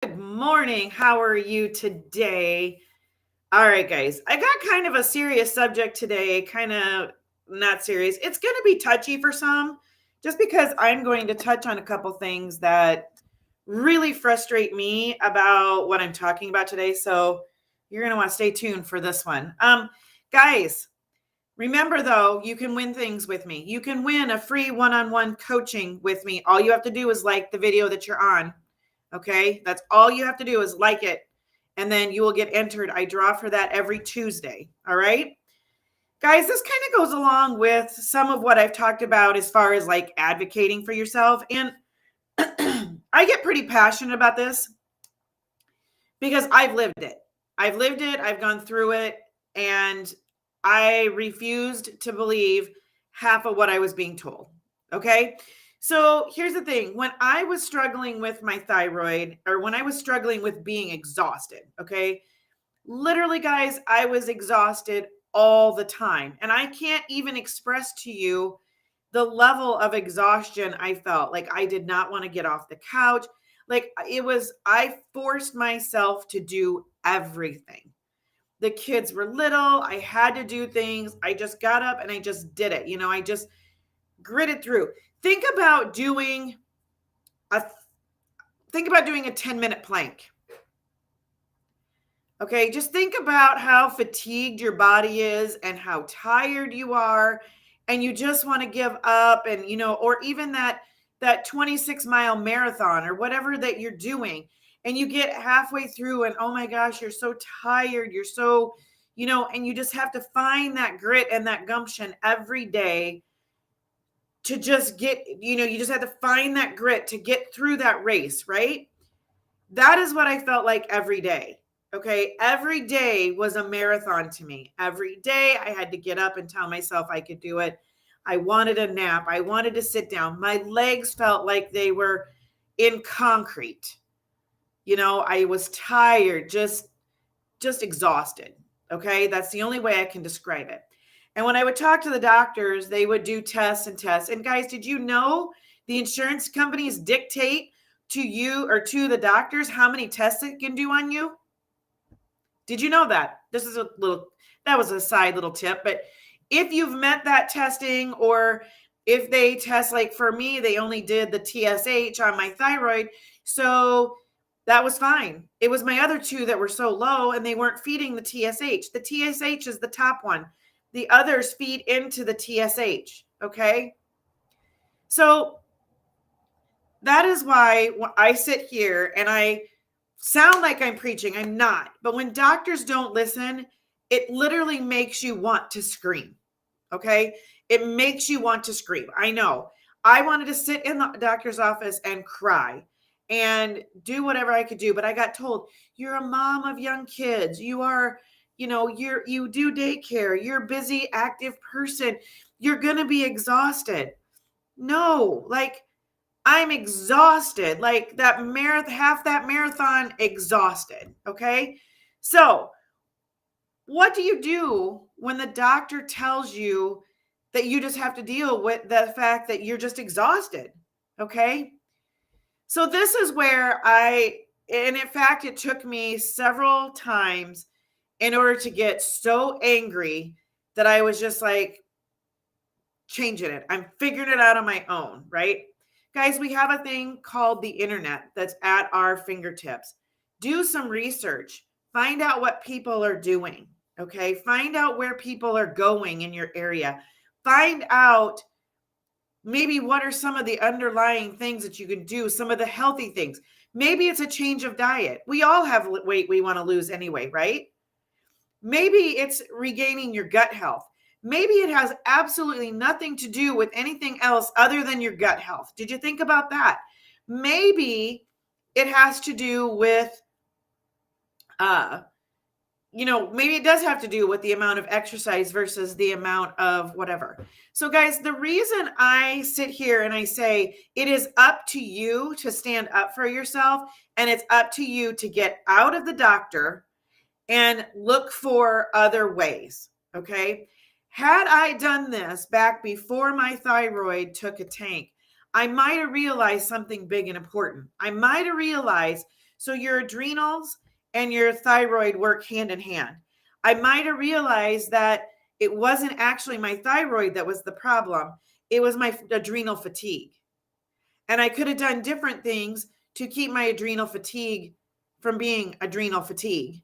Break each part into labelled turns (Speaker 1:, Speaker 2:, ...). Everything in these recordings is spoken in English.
Speaker 1: Good morning. How are you today? All right, guys. I got kind of a serious subject today, kind of not serious. It's going to be touchy for some, just because I'm going to touch on a couple things that really frustrate me about what I'm talking about today. So you're going to want to stay tuned for this one. Guys, remember though, you can win things with me. You can win a free one-on-one coaching with me. All you have to do is like the video that you're on. Okay. That's all you have to do is like it. And then you will get entered. I draw for that every Tuesday. All right. Guys, this kind of goes along with some of what I've talked about as far as like advocating for yourself. And I get pretty passionate about this because I've lived it. I've lived it. I've gone through it. And I refused to believe half of what I was being told. Okay. So here's the thing. When I was struggling with my thyroid, or when I was struggling with being exhausted, okay, literally, guys, I was exhausted all the time. And I can't even express to you the level of exhaustion I felt. Like I did not want to get off the couch. Like I forced myself to do everything. The kids were little. I had to do things. I just got up and I just did it. I just gritted through. Think about doing a think about doing a 10-minute plank. Okay, just think about how fatigued your body is and how tired you are, and you just want to give up, and or even that 26-mile marathon or whatever that you're doing, and you get halfway through and oh my gosh, you're so tired, you're so, and you just have to find that grit and that gumption every day to just get, you just have to find that grit to get through that race, right? That is what I felt like every day. Okay. Every day was a marathon to me. Every day I had to get up and tell myself I could do it. I wanted a nap. I wanted to sit down. My legs felt like they were in concrete. I was tired, just exhausted. Okay. That's the only way I can describe it. And when I would talk to the doctors, they would do tests and tests. And guys, did you know the insurance companies dictate to you or to the doctors how many tests it can do on you? Did you know that? That was a side little tip. But if you've met that testing, or if they test, like for me, they only did the TSH on my thyroid. So that was fine. It was my other two that were so low and they weren't feeding the TSH. The TSH is the top one. The others feed into the TSH. Okay. So that is why I sit here and I sound like I'm preaching. I'm not. But when doctors don't listen, it literally makes you want to scream. Okay. It makes you want to scream. I know. I wanted to sit in the doctor's office and cry and do whatever I could do. But I got told, you're a mom of young kids. You are, you do daycare. You're a busy, active person. You're going to be exhausted. No, like I'm exhausted. Like that marathon, half that marathon exhausted. Okay. So what do you do when the doctor tells you that you just have to deal with the fact that you're just exhausted? Okay. So this is where and in fact, it took me several times in order to get so angry that I was just like changing it. I'm figuring it out on my own, right? Guys, we have a thing called the internet that's at our fingertips. Do some research, find out what people are doing. Okay. Find out where people are going in your area. Find out maybe what are some of the underlying things that you can do, some of the healthy things. Maybe it's a change of diet. We all have weight we want to lose anyway, right? Maybe it's regaining your gut health. Maybe it has absolutely nothing to do with anything else other than your gut health. Did you think about that? Maybe it has to do with uh maybe it does have to do with the amount of exercise versus the amount of whatever. So, guys, the reason I sit here and I say it is up to you to stand up for yourself, and it's up to you to get out of the doctor and look for other ways. Okay. Had I done this back before my thyroid took a tank, I might have realized something big and important. I might have realized So your adrenals and your thyroid work hand in hand. I might have realized that it wasn't actually my thyroid that was the problem. It was my adrenal fatigue. And I could have done different things to keep my adrenal fatigue from being adrenal fatigue.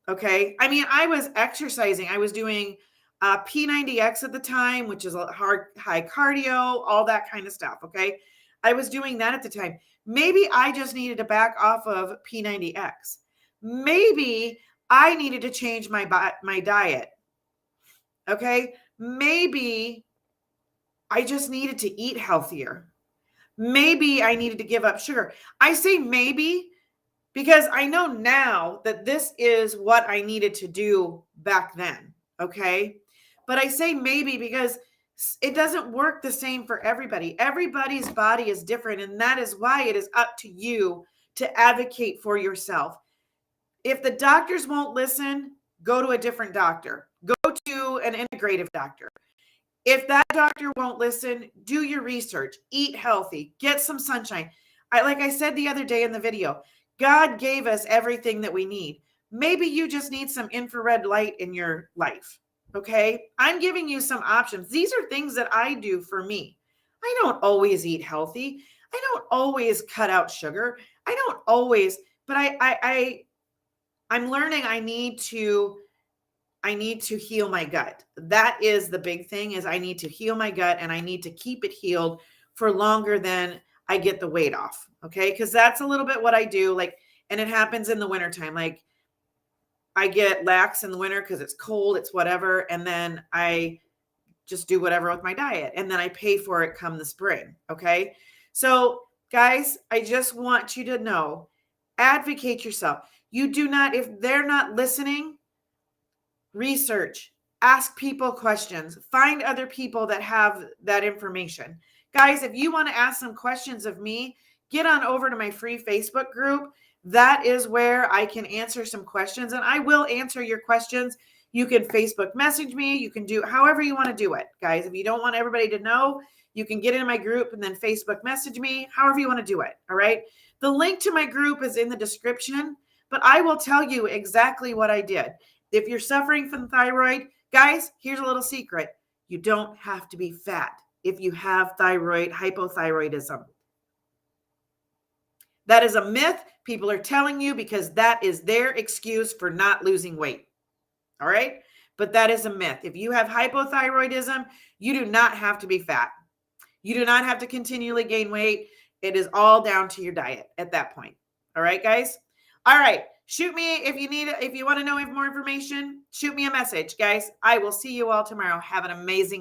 Speaker 1: Okay. I mean, I was exercising. I was doing P90X at the time, which is a high cardio, all that kind of stuff. Okay. I was doing that at the time. Maybe I just needed to back off of P90X. Maybe I needed to change my diet. Okay. Maybe I just needed to eat healthier. Maybe I needed to give up sugar. I say maybe because I know now that this is what I needed to do back then. Okay. But I say maybe because it doesn't work the same for everybody. Everybody's body is different. And that is why it is up to you to advocate for yourself. If the doctors won't listen, go to a different doctor. Go to an integrative doctor. If that doctor won't listen, do your research, eat healthy, get some sunshine. Like I said the other day in the video, God gave us everything that we need. Maybe you just need some infrared light in your life. Okay. I'm giving you some options. These are things that I do for me. I don't always eat healthy. I don't always cut out sugar. I don't always, but I'm learning I need to heal my gut. That is the big thing, is I need to heal my gut, and I need to keep it healed for longer than I get the weight off. Okay. Cause that's a little bit what I do. Like, and it happens in the wintertime. Like I get lax in the winter cause it's cold, it's whatever. And then I just do whatever with my diet. And then I pay for it come the spring. Okay. So guys, I just want you to know, advocate yourself. You do not, if they're not listening, research, ask people questions, find other people that have that information. Guys, if you want to ask some questions of me, get on over to my free Facebook group. That is where I can answer some questions, and I will answer your questions. You can Facebook message me. You can do however you want to do it, guys. If you don't want everybody to know, you can get in my group and then Facebook message me, however you want to do it. All right. The link to my group is in the description, but I will tell you exactly what I did. If you're suffering from thyroid, guys, here's a little secret. You don't have to be fat if you have thyroid, hypothyroidism. That is a myth people are telling you because that is their excuse for not losing weight. All right. But that is a myth. If you have hypothyroidism, you do not have to be fat. You do not have to continually gain weight. It is all down to your diet at that point. All right, guys. All right. Shoot me if you want to know more information, shoot me a message, guys. I will see you all tomorrow. Have an amazing day.